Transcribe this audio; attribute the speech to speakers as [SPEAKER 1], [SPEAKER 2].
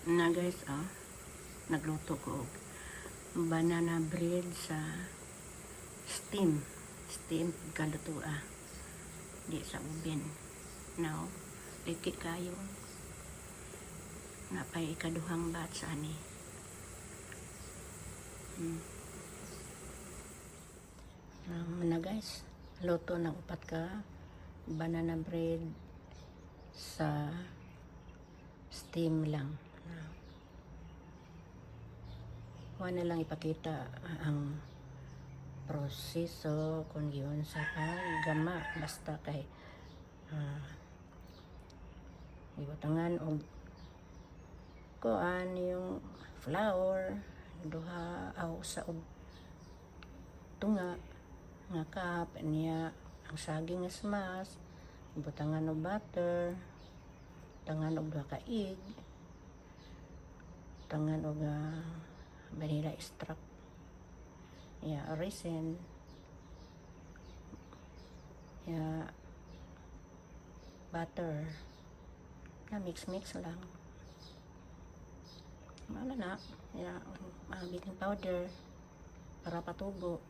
[SPEAKER 1] Na guys, nagluto ko og banana bread sa steam kaluto di sa oven. Now liki kayo napay ikaduhang batch ani. Na guys, luto ng upat ka banana bread sa steam lang. Wala lang ipakita ang proseso kung yun sa paggama, basta kay ibutangan og kuan yung flour duha aw sa og tunga nga cup niya ang saging nga smash, ibutangan og butter, tangan og duha ka egg, tangan og vanilla extract, raisin, butter, mix lang. Wala na, baking powder para patubo.